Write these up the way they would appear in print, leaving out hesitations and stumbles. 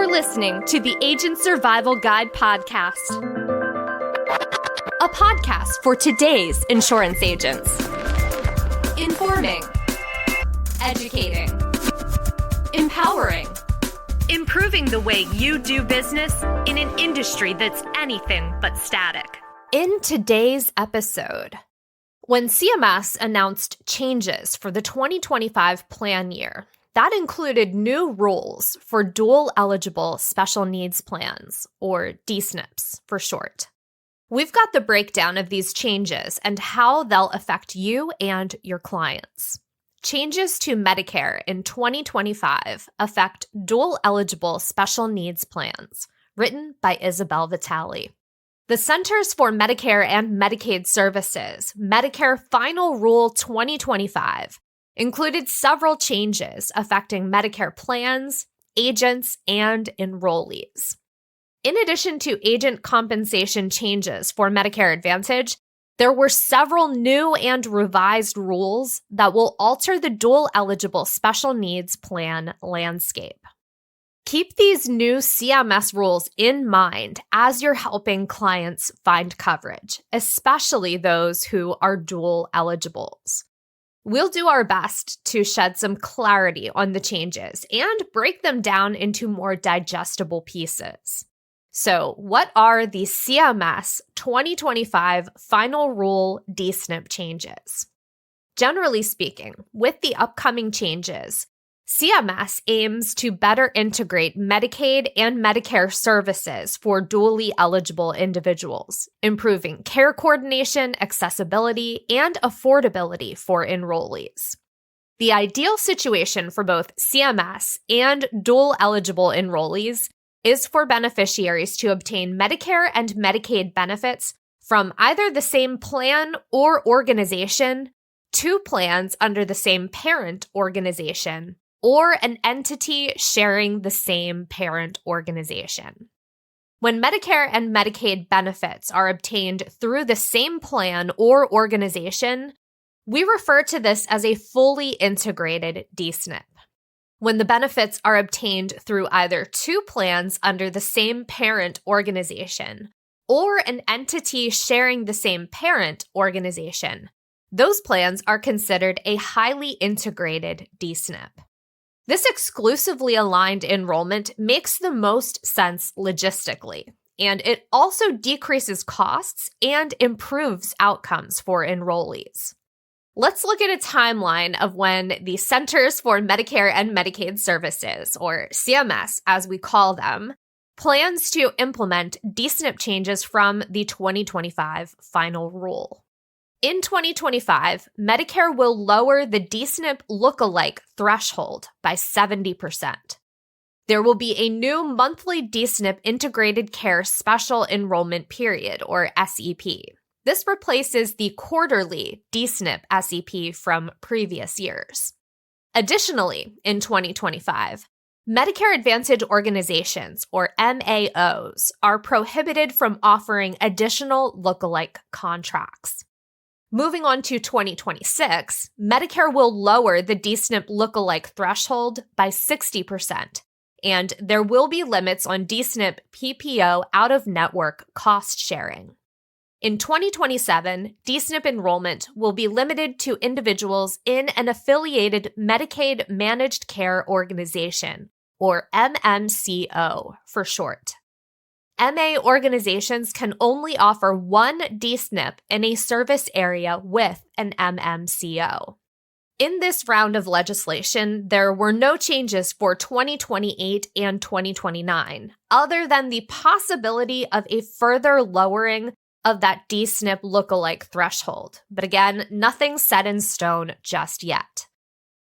listening to the Agent Survival Guide podcast, a podcast for today's insurance agents. Informing, educating, empowering, improving the way you do business in an industry that's anything but static. In today's episode, when CMS announced changes for the 2025 plan year, that included new rules for dual-eligible special needs plans, or D-SNPs for short. We've got the breakdown of these changes and how they'll affect you and your clients. Changes to Medicare in 2025 affect dual-eligible special needs plans, written by Isabel Vitale. The Centers for Medicare and Medicaid Services Medicare Final Rule 2025 included several changes affecting Medicare plans, agents, and enrollees. In addition to agent compensation changes for Medicare Advantage, there were several new and revised rules that will alter the dual-eligible special needs plan landscape. Keep these new CMS rules in mind as you're helping clients find coverage, especially those who are dual eligibles. We'll do our best to shed some clarity on the changes and break them down into more digestible pieces. So, what are the CMS 2025 Final Rule D-SNP changes? Generally speaking, with the upcoming changes, CMS aims to better integrate Medicaid and Medicare services for dually eligible individuals, improving care coordination, accessibility, and affordability for enrollees. The ideal situation for both CMS and dual-eligible enrollees is for beneficiaries to obtain Medicare and Medicaid benefits from either the same plan or organization, two plans under the same parent organization, or an entity sharing the same parent organization. When Medicare and Medicaid benefits are obtained through the same plan or organization, we refer to this as a fully integrated D-SNP. When the benefits are obtained through either two plans under the same parent organization or an entity sharing the same parent organization, those plans are considered a highly integrated D-SNP. This exclusively aligned enrollment makes the most sense logistically, and it also decreases costs and improves outcomes for enrollees. Let's look at a timeline of when the Centers for Medicare and Medicaid Services, or CMS as we call them, plans to implement D-SNP changes from the 2025 final rule. In 2025, Medicare will lower the D-SNP lookalike threshold by 70%. There will be a new monthly D-SNP Integrated Care Special Enrollment Period, or SEP. This replaces the quarterly D-SNP SEP from previous years. Additionally, in 2025, Medicare Advantage organizations, or MAOs, are prohibited from offering additional lookalike contracts. Moving on to 2026, Medicare will lower the D-SNP lookalike threshold by 60%, and there will be limits on D-SNP PPO out-of-network cost sharing. In 2027, D-SNP enrollment will be limited to individuals in an affiliated Medicaid Managed Care Organization, or MMCO for short. MA organizations can only offer one D-SNP in a service area with an MMCO. In this round of legislation, there were no changes for 2028 and 2029, other than the possibility of a further lowering of that D-SNP lookalike threshold. But again, nothing set in stone just yet.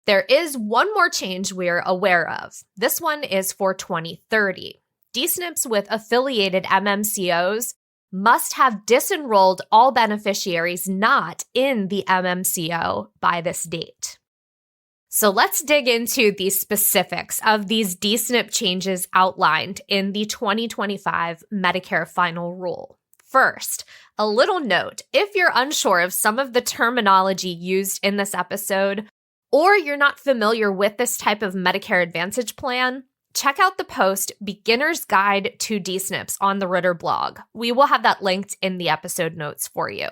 There is one more change we're aware of. This one is for 2030. D-SNPs with affiliated MMCOs must have disenrolled all beneficiaries not in the MMCO by this date. So let's dig into the specifics of these D-SNP changes outlined in the 2025 Medicare Final Rule. First, a little note: if you're unsure of some of the terminology used in this episode, or you're not familiar with this type of Medicare Advantage plan, check out the post Beginner's Guide to D-SNPs on the Ritter blog. We will have that linked in the episode notes for you.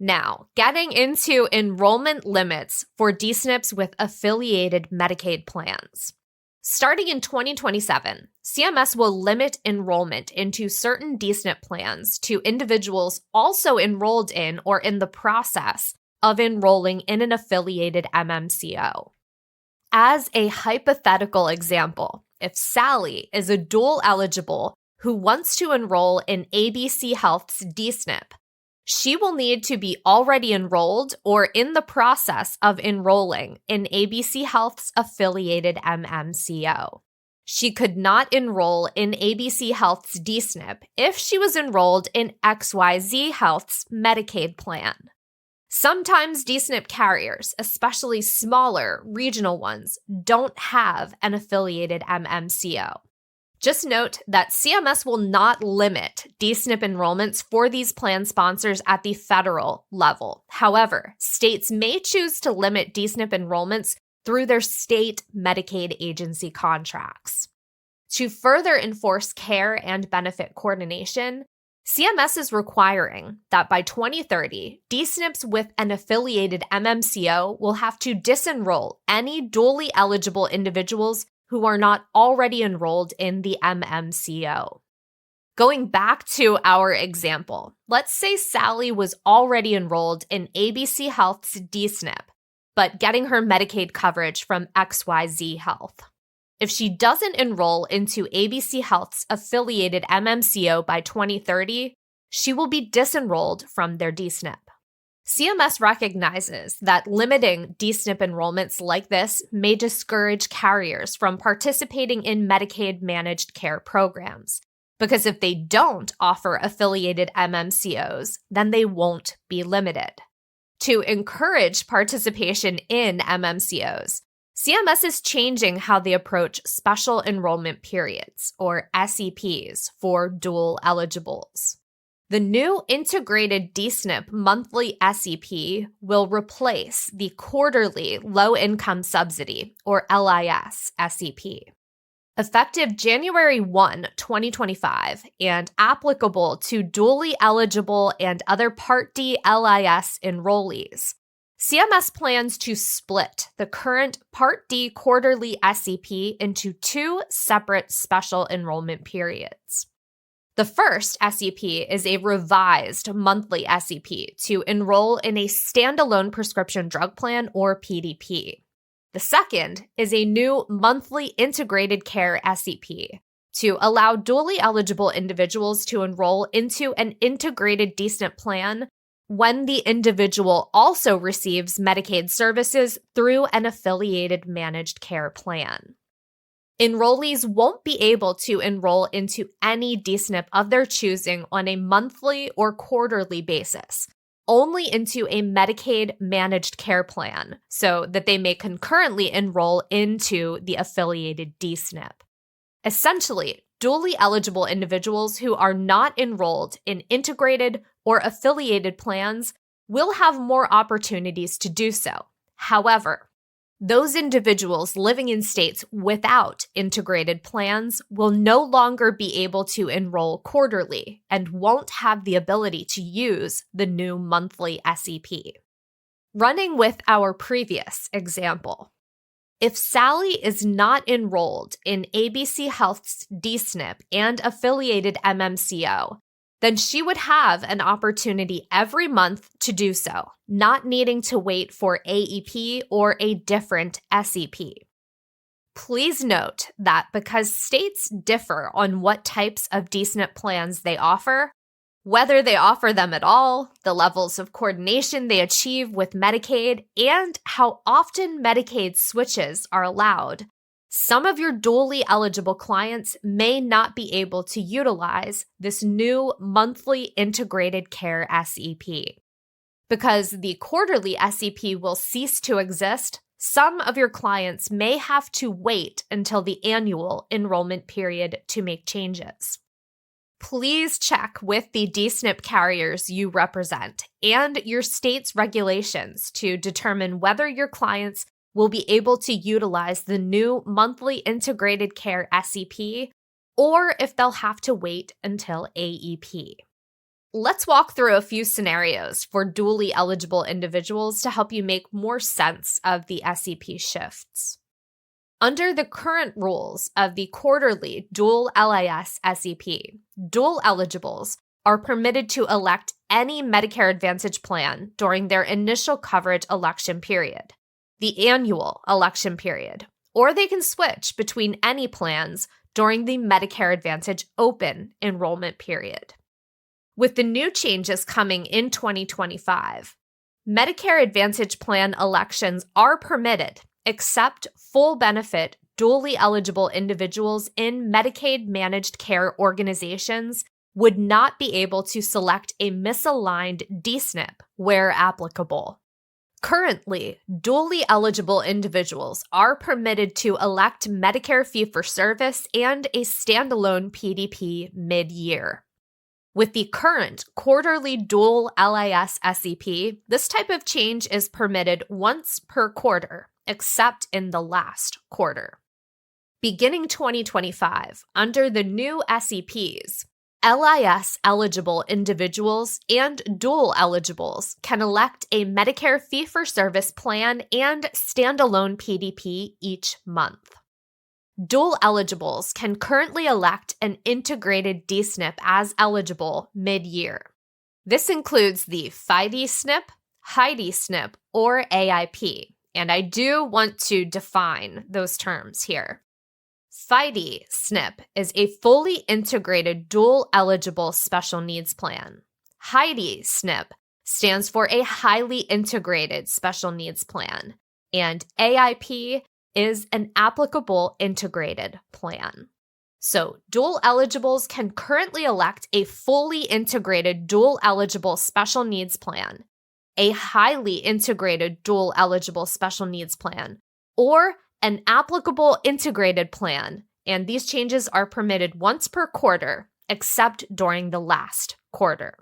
Now, getting into enrollment limits for D-SNPs with affiliated Medicaid plans. Starting in 2027, CMS will limit enrollment into certain D-SNP plans to individuals also enrolled in or in the process of enrolling in an affiliated MMCO. As a hypothetical example, if Sally is a dual eligible who wants to enroll in ABC Health's D-SNP, she will need to be already enrolled or in the process of enrolling in ABC Health's affiliated MMCO. She could not enroll in ABC Health's D-SNP if she was enrolled in XYZ Health's Medicaid plan. Sometimes D-SNP carriers, especially smaller regional ones, don't have an affiliated MMCO. Just note that CMS will not limit D-SNP enrollments for these plan sponsors at the federal level. However, states may choose to limit D-SNP enrollments through their state Medicaid agency contracts. To further enforce care and benefit coordination, CMS is requiring that by 2030, D-SNPs with an affiliated MMCO will have to disenroll any dually eligible individuals who are not already enrolled in the MMCO. Going back to our example, let's say Sally was already enrolled in ABC Health's D-SNP, but getting her Medicaid coverage from XYZ Health. If she doesn't enroll into ABC Health's affiliated MMCO by 2030, she will be disenrolled from their D-SNP. CMS recognizes that limiting D-SNP enrollments like this may discourage carriers from participating in Medicaid managed care programs, because if they don't offer affiliated MMCOs, then they won't be limited. To encourage participation in MMCOs, CMS is changing how they approach special enrollment periods, or SEPs, for dual eligibles. The new integrated D-SNP monthly SEP will replace the quarterly low-income subsidy, or LIS, SEP. Effective January 1, 2025, and applicable to dually eligible and other Part D LIS enrollees, CMS plans to split the current Part D quarterly SEP into two separate special enrollment periods. The first SEP is a revised monthly SEP to enroll in a standalone prescription drug plan, or PDP. The second is a new monthly integrated care SEP to allow dually eligible individuals to enroll into an integrated D-SNP plan when the individual also receives Medicaid services through an affiliated managed care plan. Enrollees won't be able to enroll into any D-SNP of their choosing on a monthly or quarterly basis, only into a Medicaid managed care plan, so that they may concurrently enroll into the affiliated D-SNP. Essentially, dually eligible individuals who are not enrolled in integrated or affiliated plans will have more opportunities to do so. However, those individuals living in states without integrated plans will no longer be able to enroll quarterly and won't have the ability to use the new monthly SEP. Running with our previous example, if Sally is not enrolled in ABC Health's D-SNP and affiliated MMCO, then she would have an opportunity every month to do so, not needing to wait for AEP or a different SEP. Please note that because states differ on what types of D-SNP plans they offer, whether they offer them at all, the levels of coordination they achieve with Medicaid, and how often Medicaid switches are allowed, some of your dually eligible clients may not be able to utilize this new monthly integrated care SEP. Because the quarterly SEP will cease to exist, some of your clients may have to wait until the annual enrollment period to make changes. Please check with the D-SNP carriers you represent and your state's regulations to determine whether your clients will be able to utilize the new monthly integrated care SEP, or if they'll have to wait until AEP. Let's walk through a few scenarios for dually eligible individuals to help you make more sense of the SEP shifts. Under the current rules of the quarterly dual LIS SEP, dual eligibles are permitted to elect any Medicare Advantage plan during their initial coverage election period, the annual election period, or they can switch between any plans during the Medicare Advantage open enrollment period. With the new changes coming in 2025, Medicare Advantage plan elections are permitted except full benefit dually eligible individuals in Medicaid managed care organizations would not be able to select a misaligned D-SNP where applicable. Currently, dually eligible individuals are permitted to elect Medicare fee-for-service and a standalone PDP mid-year. With the current quarterly dual LIS SEP, this type of change is permitted once per quarter, except in the last quarter. Beginning 2025, under the new SEPs, LIS-eligible individuals and dual eligibles can elect a Medicare fee-for-service plan and standalone PDP each month. Dual eligibles can currently elect an integrated D-SNP as eligible mid-year. This includes the FIDE-SNP, HIDE-SNP, or AIP, and I do want to define those terms here. FIDE-SNP is a fully integrated dual eligible special needs plan. HIDE-SNP stands for a highly integrated special needs plan, and AIP is an applicable integrated plan. So, dual eligibles can currently elect a fully integrated dual eligible special needs plan, a highly integrated dual eligible special needs plan, or an applicable integrated plan, and these changes are permitted once per quarter, except during the last quarter.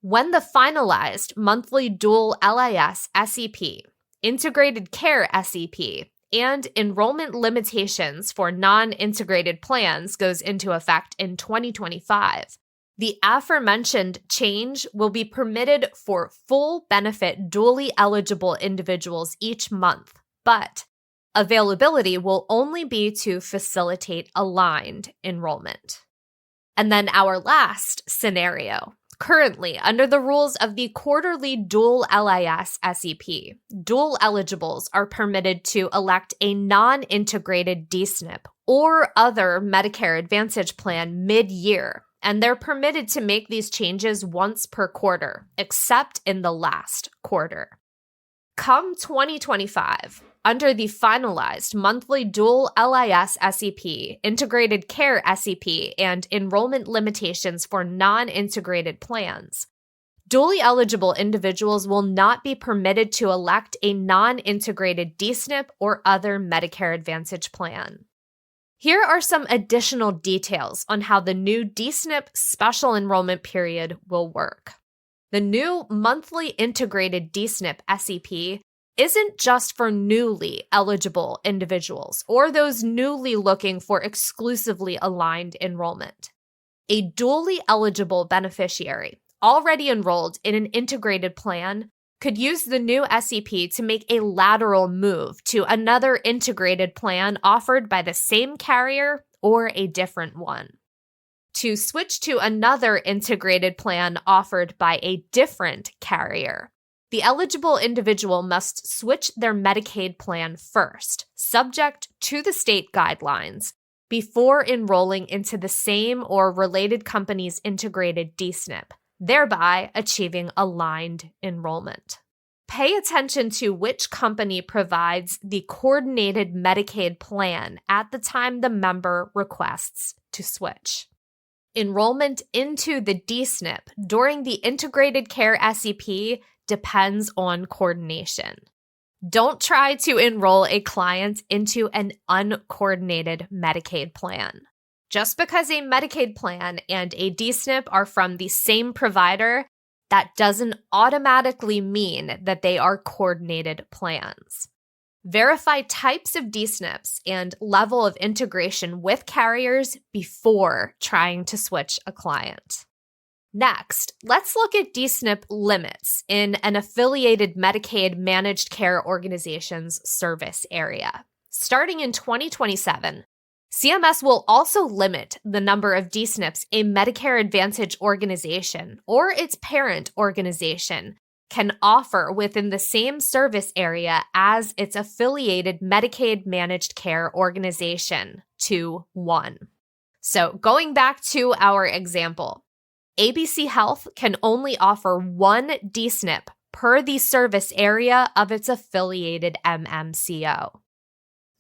When the finalized monthly dual LIS SEP, integrated care SEP, and enrollment limitations for non-integrated plans goes into effect in 2025, the aforementioned change will be permitted for full benefit dually eligible individuals each month, but availability will only be to facilitate aligned enrollment. And then our last scenario. Currently, under the rules of the quarterly dual LIS SEP, dual eligibles are permitted to elect a non-integrated D-SNP or other Medicare Advantage plan mid-year, and they're permitted to make these changes once per quarter, except in the last quarter. Come 2025, under the finalized monthly dual LIS SEP, integrated care SEP, and enrollment limitations for non-integrated plans, dually eligible individuals will not be permitted to elect a non-integrated D-SNP or other Medicare Advantage plan. Here are some additional details on how the new D-SNP special enrollment period will work. The new monthly integrated D-SNP SEP isn't just for newly eligible individuals or those newly looking for exclusively aligned enrollment. A dually eligible beneficiary already enrolled in an integrated plan could use the new SEP to make a lateral move to another integrated plan offered by the same carrier or a different one. To switch to another integrated plan offered by a different carrier, the eligible individual must switch their Medicaid plan first, subject to the state guidelines, before enrolling into the same or related company's integrated D-SNP, thereby achieving aligned enrollment. Pay attention to which company provides the coordinated Medicaid plan at the time the member requests to switch. Enrollment into the D-SNP during the integrated care SEP depends on coordination. Don't try to enroll a client into an uncoordinated Medicaid plan. Just because a Medicaid plan and a D-SNP are from the same provider, that doesn't automatically mean that they are coordinated plans. Verify types of D-SNPs and level of integration with carriers before trying to switch a client. Next, let's look at D-SNP limits in an affiliated Medicaid managed care organization's service area. Starting in 2027, CMS will also limit the number of D-SNPs a Medicare Advantage organization or its parent organization can offer within the same service area as its affiliated Medicaid managed care organization to 1. So going back to our example, ABC Health can only offer 1 D-SNP per the service area of its affiliated MMCO.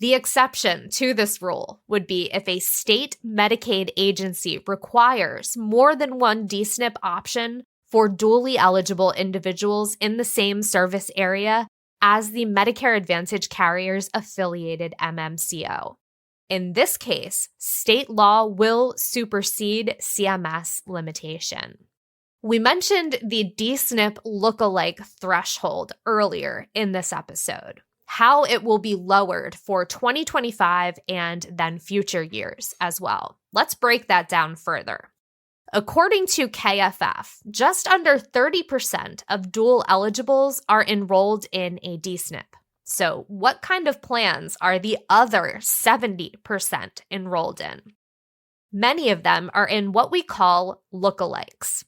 The exception to this rule would be if a state Medicaid agency requires more than 1 D-SNP option for dually eligible individuals in the same service area as the Medicare Advantage carrier's affiliated MMCO. In this case, state law will supersede CMS limitation. We mentioned the D-SNP lookalike threshold earlier in this episode, how it will be lowered for 2025 and then future years as well. Let's break that down further. According to KFF, just under 30% of dual eligibles are enrolled in a D-SNP. So what kind of plans are the other 70% enrolled in? Many of them are in what we call lookalikes.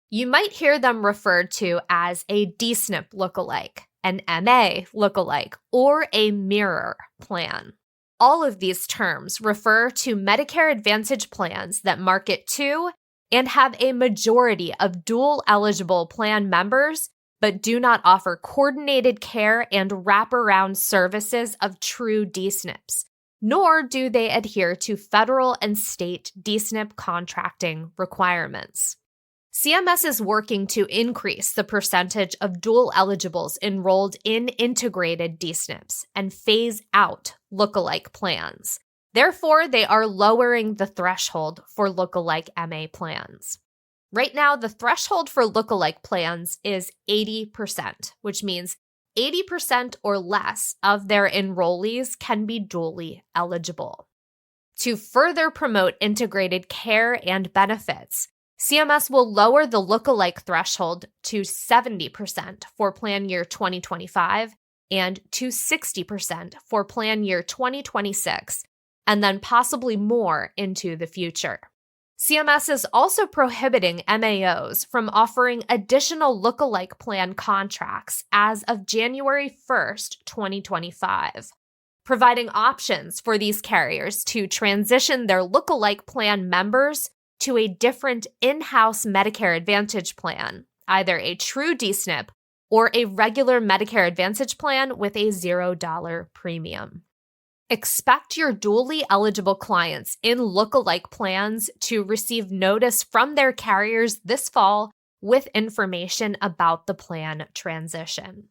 You might hear them referred to as a D-SNP lookalike, an MA lookalike, or a mirror plan. All of these terms refer to Medicare Advantage plans that market to and have a majority of dual eligible plan members, but do not offer coordinated care and wraparound services of true D-SNPs, nor do they adhere to federal and state D-SNP contracting requirements. CMS is working to increase the percentage of dual eligibles enrolled in integrated D-SNPs and phase out lookalike plans. Therefore, they are lowering the threshold for lookalike MA plans. Right now, the threshold for lookalike plans is 80%, which means 80% or less of their enrollees can be dually eligible. To further promote integrated care and benefits, CMS will lower the lookalike threshold to 70% for plan year 2025 and to 60% for plan year 2026, and then possibly more into the future. CMS is also prohibiting MAOs from offering additional lookalike plan contracts as of January 1st, 2025, providing options for these carriers to transition their lookalike plan members to a different in-house Medicare Advantage plan, either a true D-SNP or a regular Medicare Advantage plan with a $0 premium. Expect your dually eligible clients in lookalike plans to receive notice from their carriers this fall with information about the plan transition.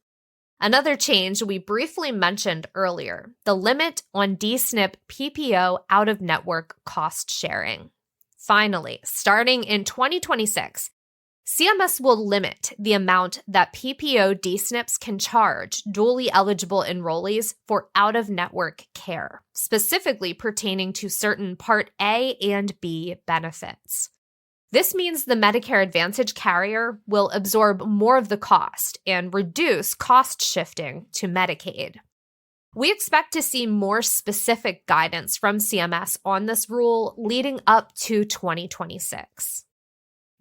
Another change we briefly mentioned earlier, the limit on D-SNP PPO out-of-network cost sharing. Finally, starting in 2026, CMS will limit the amount that PPO D-SNPs can charge dually eligible enrollees for out-of-network care, specifically pertaining to certain Part A and B benefits. This means the Medicare Advantage carrier will absorb more of the cost and reduce cost shifting to Medicaid. We expect to see more specific guidance from CMS on this rule leading up to 2026.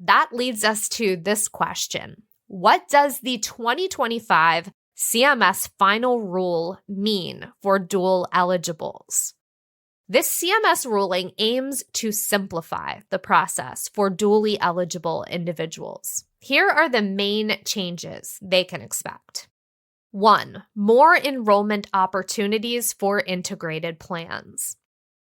That leads us to this question. What does the 2025 CMS final rule mean for dual eligibles? This CMS ruling aims to simplify the process for dually eligible individuals. Here are the main changes they can expect. 1. More enrollment opportunities for integrated plans.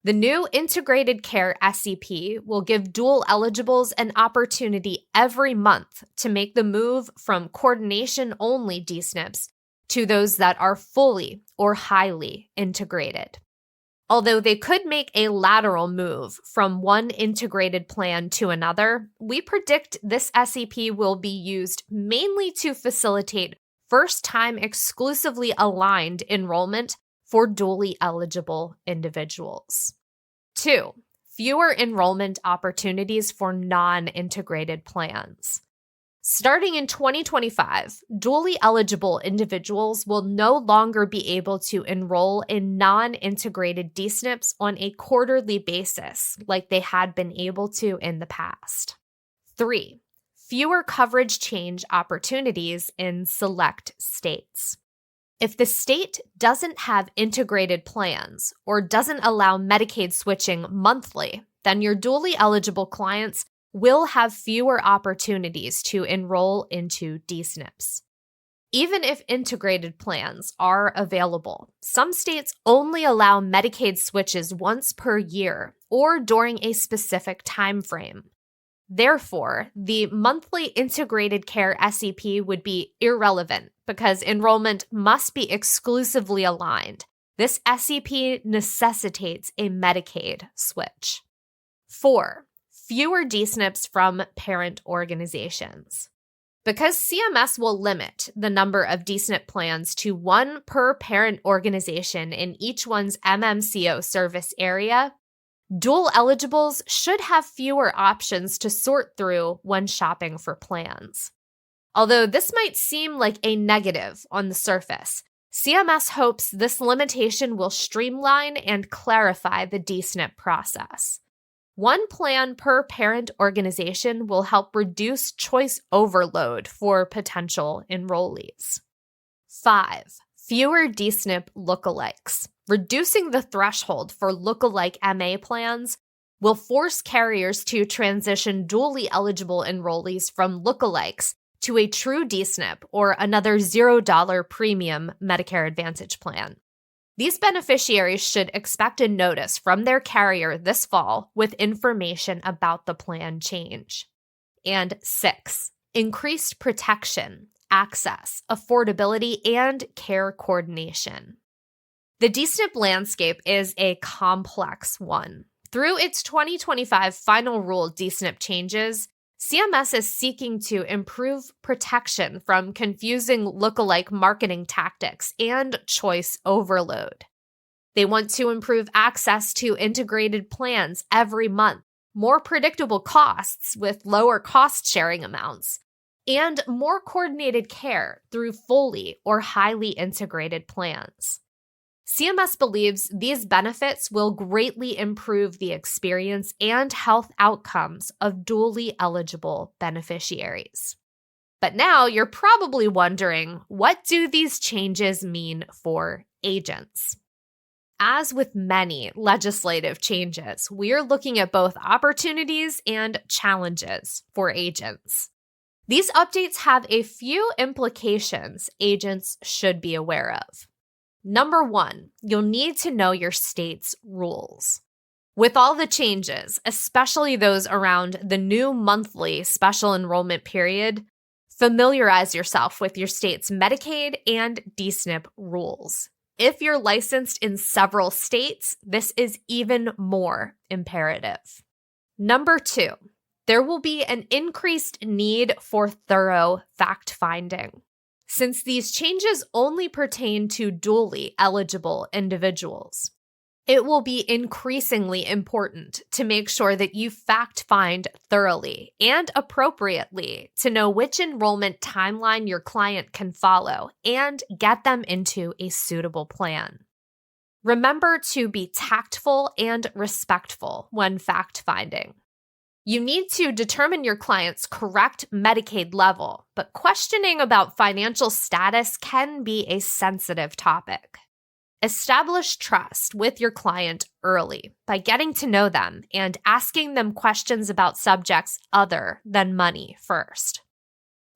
The new Integrated Care SEP will give dual eligibles an opportunity every month to make the move from coordination-only D-SNPs to those that are fully or highly integrated. Although they could make a lateral move from one integrated plan to another, we predict this SEP will be used mainly to facilitate first-time exclusively aligned enrollment for dually eligible individuals. 2, fewer enrollment opportunities for non-integrated plans. Starting in 2025, dually eligible individuals will no longer be able to enroll in non-integrated D-SNPs on a quarterly basis like they had been able to in the past. 3, fewer coverage change opportunities in select states. If the state doesn't have integrated plans or doesn't allow Medicaid switching monthly, then your dually eligible clients will have fewer opportunities to enroll into D-SNPs. Even if integrated plans are available, some states only allow Medicaid switches once per year or during a specific time frame. Therefore, the monthly integrated care SEP would be irrelevant because enrollment must be exclusively aligned. This SEP necessitates a Medicaid switch. 4, fewer D-SNPs from parent organizations. Because CMS will limit the number of D-SNP plans to 1 per parent organization in each one's MMCO service area, dual eligibles should have fewer options to sort through when shopping for plans. Although this might seem like a negative on the surface, CMS hopes this limitation will streamline and clarify the D-SNP process. 1 plan per parent organization will help reduce choice overload for potential enrollees. 5, fewer D-SNP lookalikes. Reducing the threshold for lookalike MA plans will force carriers to transition dually eligible enrollees from lookalikes to a true D-SNP or another $0 premium Medicare Advantage plan. These beneficiaries should expect a notice from their carrier this fall with information about the plan change. And 6, increased protection, access, affordability, and care coordination. The D-SNP landscape is a complex one. Through its 2025 final rule D-SNP changes, CMS is seeking to improve protection from confusing lookalike marketing tactics and choice overload. They want to improve access to integrated plans every month, more predictable costs with lower cost-sharing amounts, and more coordinated care through fully or highly integrated plans. CMS believes these benefits will greatly improve the experience and health outcomes of dually eligible beneficiaries. But now you're probably wondering, what do these changes mean for agents? As with many legislative changes, we're looking at both opportunities and challenges for agents. These updates have a few implications agents should be aware of. Number 1, you'll need to know your state's rules. With all the changes, especially those around the new monthly special enrollment period, familiarize yourself with your state's Medicaid and D-SNP rules. If you're licensed in several states, this is even more imperative. Number 2, there will be an increased need for thorough fact-finding. Since these changes only pertain to dually eligible individuals, it will be increasingly important to make sure that you fact-find thoroughly and appropriately to know which enrollment timeline your client can follow and get them into a suitable plan. Remember to be tactful and respectful when fact-finding. You need to determine your client's correct Medicaid level, but questioning about financial status can be a sensitive topic. Establish trust with your client early by getting to know them and asking them questions about subjects other than money first.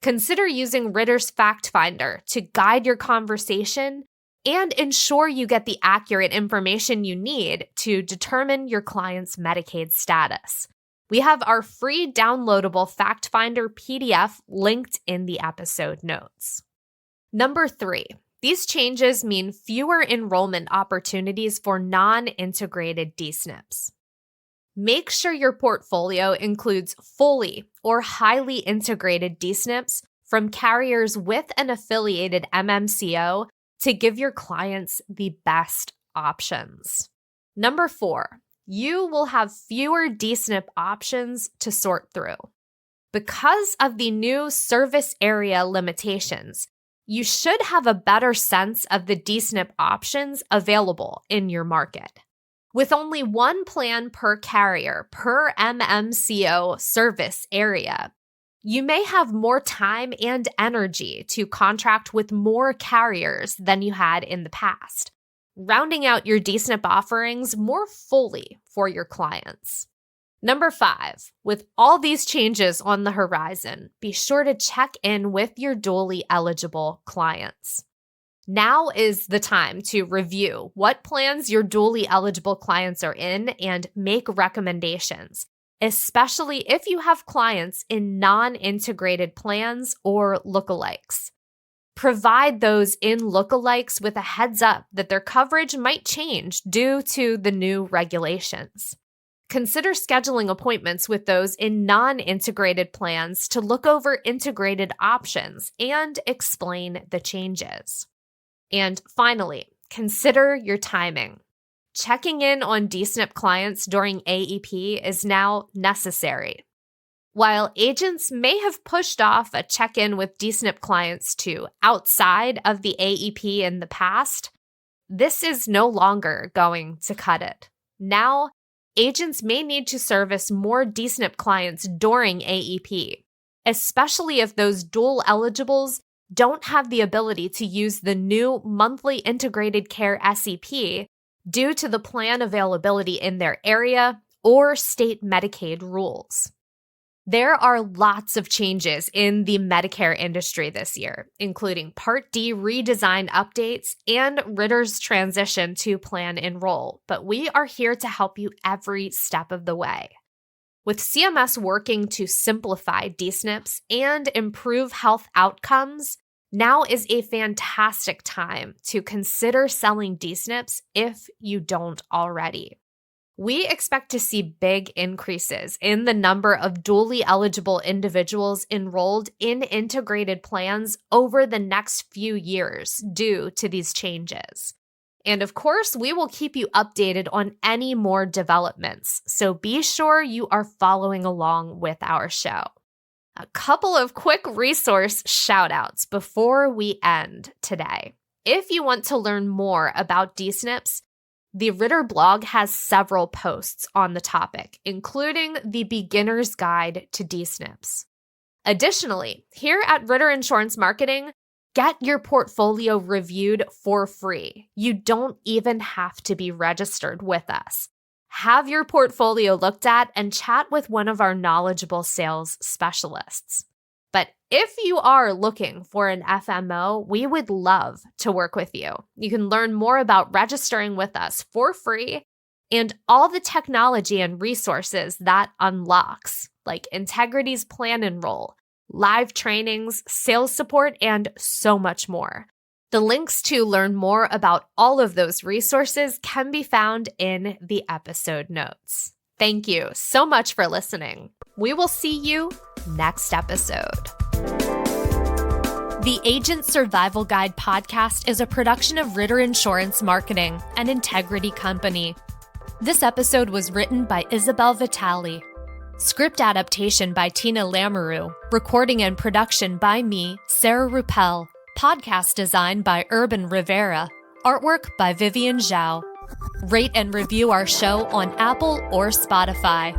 Consider using Ritter's Fact Finder to guide your conversation and ensure you get the accurate information you need to determine your client's Medicaid status. We have our free downloadable Fact Finder PDF linked in the episode notes. Number 3, these changes mean fewer enrollment opportunities for non-integrated D-SNPs. Make sure your portfolio includes fully or highly integrated D-SNPs from carriers with an affiliated MMCO to give your clients the best options. Number 4, you will have fewer D-SNP options to sort through. Because of the new service area limitations, you should have a better sense of the D-SNP options available in your market. With only one plan per carrier per MMCO service area, you may have more time and energy to contract with more carriers than you had in the past, rounding out your D-SNP offerings more fully for your clients. Number 5, with all these changes on the horizon, be sure to check in with your dually eligible clients. Now is the time to review what plans your dually eligible clients are in and make recommendations, especially if you have clients in non-integrated plans or lookalikes. Provide those in lookalikes with a heads up that their coverage might change due to the new regulations. Consider scheduling appointments with those in non-integrated plans to look over integrated options and explain the changes. And finally, consider your timing. Checking in on D-SNP clients during AEP is now necessary. While agents may have pushed off a check-in with D-SNP clients to outside of the AEP in the past, this is no longer going to cut it. Now, agents may need to service more D-SNP clients during AEP, especially if those dual eligibles don't have the ability to use the new monthly integrated care SEP due to the plan availability in their area or state Medicaid rules. There are lots of changes in the Medicare industry this year, including Part D redesign updates and Ritter's transition to Plan Enroll, but we are here to help you every step of the way. With CMS working to simplify D-SNPs and improve health outcomes, now is a fantastic time to consider selling D-SNPs if you don't already. We expect to see big increases in the number of dually eligible individuals enrolled in integrated plans over the next few years due to these changes. And of course, we will keep you updated on any more developments, so be sure you are following along with our show. A couple of quick resource shout-outs before we end today. If you want to learn more about D-SNPs, the Ritter blog has several posts on the topic, including the Beginner's Guide to D-SNPs. Additionally, here at Ritter Insurance Marketing, get your portfolio reviewed for free. You don't even have to be registered with us. Have your portfolio looked at and chat with one of our knowledgeable sales specialists. But if you are looking for an FMO, we would love to work with you. You can learn more about registering with us for free and all the technology and resources that unlocks, like Integrity's Plan Enroll, live trainings, sales support, and so much more. The links to learn more about all of those resources can be found in the episode notes. Thank you so much for listening. We will see you next episode. The Agent Survival Guide podcast is a production of Ritter Insurance Marketing, an Integrity company. This episode was written by Isabel Vitale. Script adaptation by Tina Lamoureux. Recording and production by me, Sarah Ruppel. Podcast design by Urban Rivera. Artwork by Vivian Zhao. Rate and review our show on Apple or Spotify.